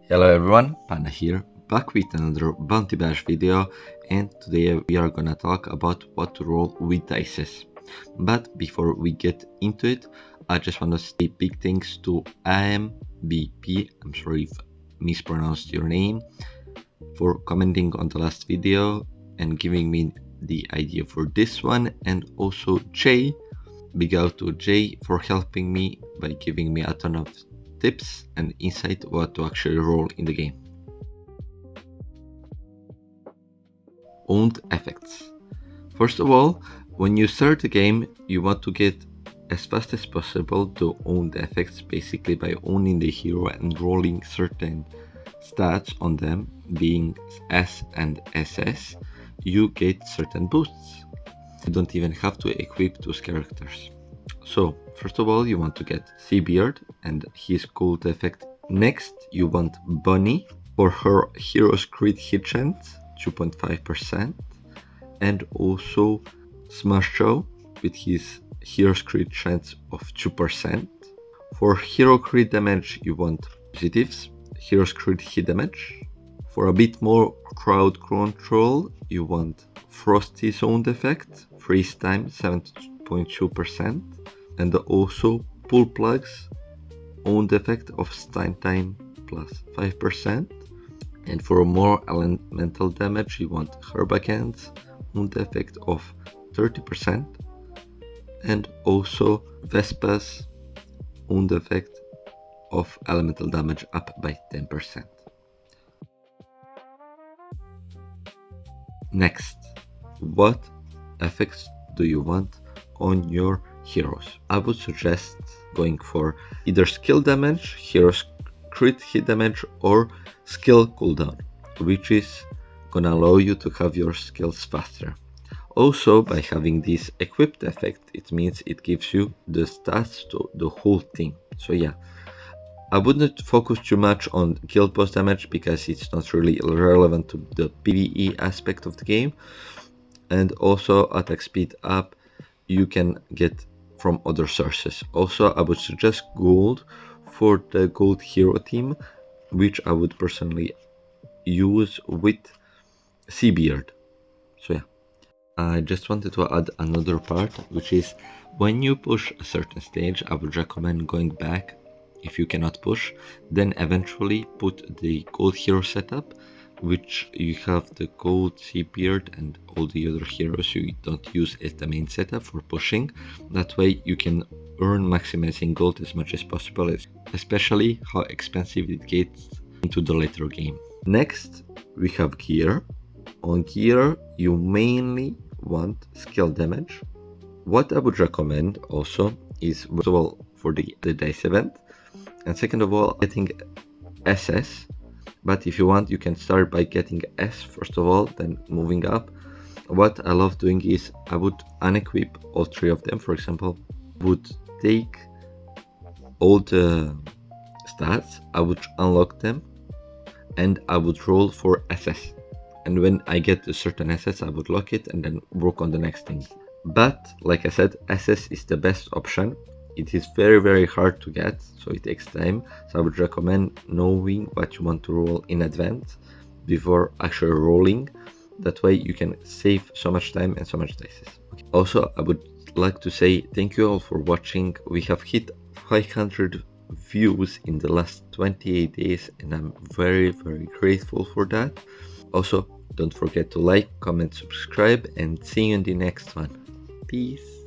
Hello everyone, Panda here, back with another Bounty Bash video, and today we are gonna talk about what to roll with dices. But before we get into it, I just wanna say big thanks to AMBP, I'm sorry if I mispronounced your name, for commenting on the last video and giving me the idea for this one, and also Jay. Big out to Jay for helping me by giving me a ton of tips and insight what to actually roll in the game. Owned effects. First of all, when you start the game, you want to get as fast as possible to own the effects, basically by owning the hero and rolling certain stats on them, being S and SS, you get certain boosts. You don't even have to equip those characters. So, first of all, you want to get Seabeard and his gold effect. Next, you want Bunny for her hero's crit hit chance, 2.5%, and also Smash Joe with his hero's crit chance of 2%. For hero crit damage, you want positives, hero's crit hit damage. For a bit more crowd control, you want Frosty's own effect, freeze time 7.2%, and also Pull Plug's own effect of stun time plus 5%. And for more elemental damage, you want Herbacan's own effect of 30%, and also Vespa's own effect of elemental damage up by 10%. Next, what effects do you want on your heroes? I would suggest going for either skill damage, hero's crit hit damage, or skill cooldown, which is gonna allow you to have your skills faster. Also, by having this equipped effect, it means it gives you the stats to the whole team. So yeah, I wouldn't focus too much on guild boss damage because it's not really relevant to the PvE aspect of the game. And also attack speed up you can get from other sources. Also, I would suggest gold for the gold hero team, which I would personally use with Seabeard. So yeah, I just wanted to add another part, which is when you push a certain stage, I would recommend going back. If you cannot push, then eventually put the gold hero setup, which you have the gold Seabeard and all the other heroes you don't use as the main setup for pushing. That way you can earn maximizing gold as much as possible, especially how expensive it gets into the later game. Next, we have gear. On gear, you mainly want skill damage. What I would recommend also is, first of all, for the dice event, and second of all, getting SS. But if you want, you can start by getting S first of all, then moving up. What I love doing is I would unequip all three of them. For example, would take all the stats, I would unlock them, and I would roll for SS. And when I get a certain SS, I would lock it and then work on the next thing. But like I said, SS is the best option. It is very hard to get, so it takes time. So I would recommend knowing what you want to roll in advance before actually rolling. That way you can save so much time and so much dice. Okay. Also, I would like to say thank you all for watching. We have hit 500 views in the last 28 days, and I'm very grateful for that. Also, don't forget to like, comment, subscribe, and see you in the next one. Peace.